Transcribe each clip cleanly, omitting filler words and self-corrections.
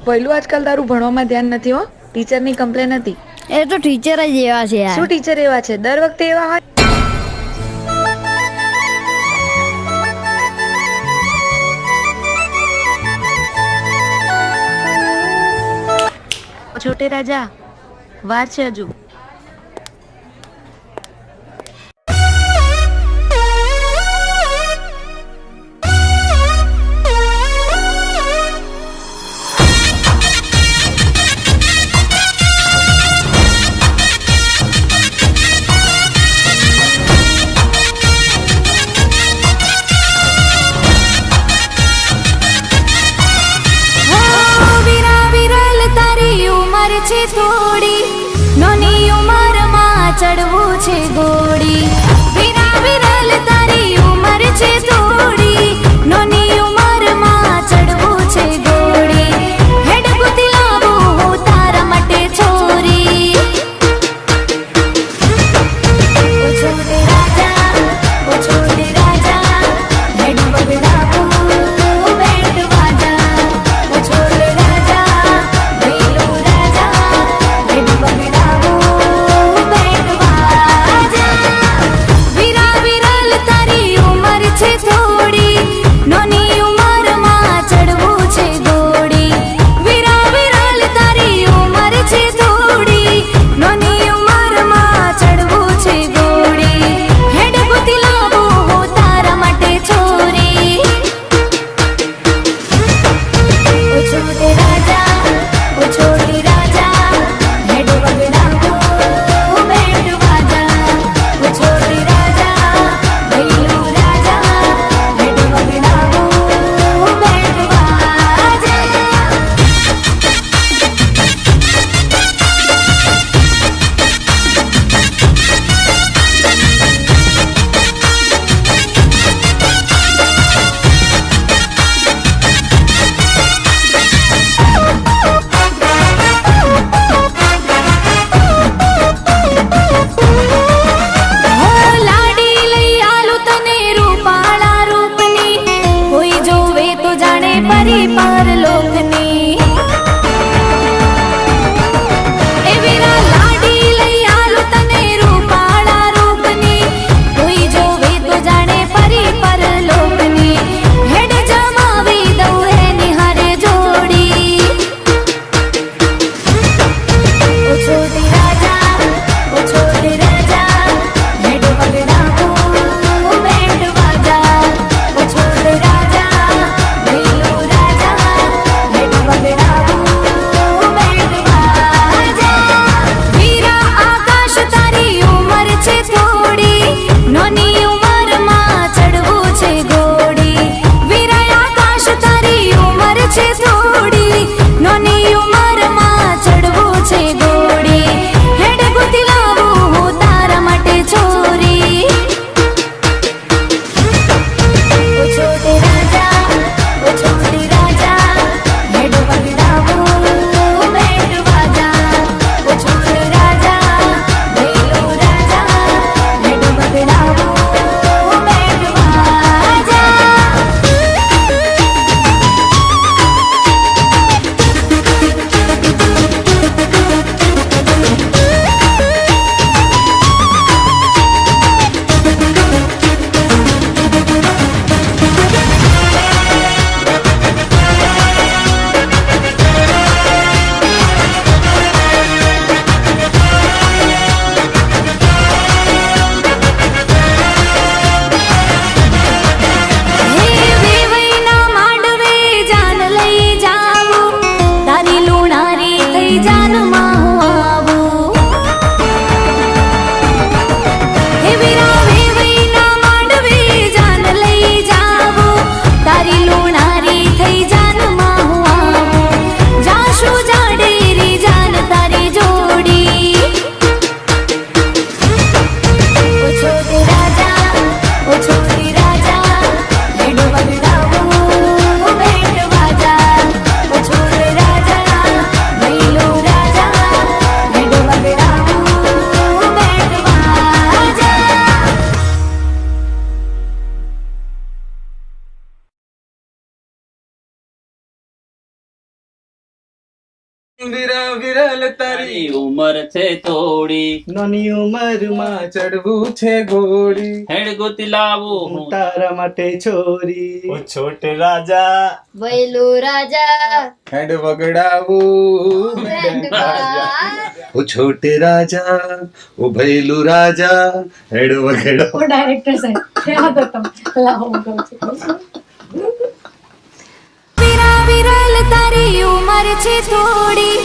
પહેલું આજકાલ તારું ભણવામાં ધ્યાન નથી હો. ટીચરની કમ્પ્લેન હતી. એ તો ટીચર જ એવા છે યાર. શું ટીચર એવા છે? દર વખતે એવા હોય? છોટે રાજા, વાર છે હજુ. થોડી નાની ઉંમરમાં ચડવું છે ઘોડી. વિરા વિરલ તારી ઉંમર છે થોડી નાની ઉંમરમાં ચડવું છે ઘોડી. હેડ ગુતી લાવું હું તારા માટે છોરી. ઓ છોટે રાજા, ઓ છોટે રાજા, હેડ બગડાવું બેટ વાજા. ઓ છોટે રાજા, ભૈલો રાજા, હેડ બગડાવું બેટ વાજા. તારી તારી ઉંમર છે થોડી, નાની ઉંમરમાં ચડવું છે ઘોડી હેડ ગોતી લાવું હું હું તારા માટે છોરી ઓ છોટે રાજા વૈલું રાજા હેડ વગડાવું બેન્ડ બાજા ઓ છોટે રાજા ઓ ભૈલું રાજા હેડ વગડાવું वो डायरेक्टर साहब क्या तो तुम लाओ गो વીરા વિરલ તારી ઉંમર છે થોડી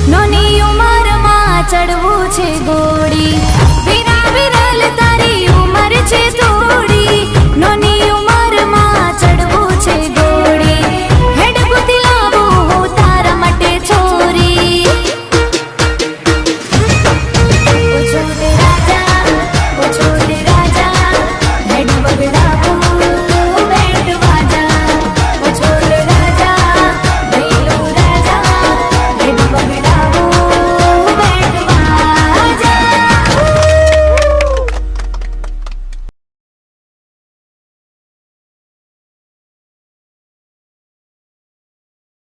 નાની ઉંમરમાં ચડવું છે ઘોડી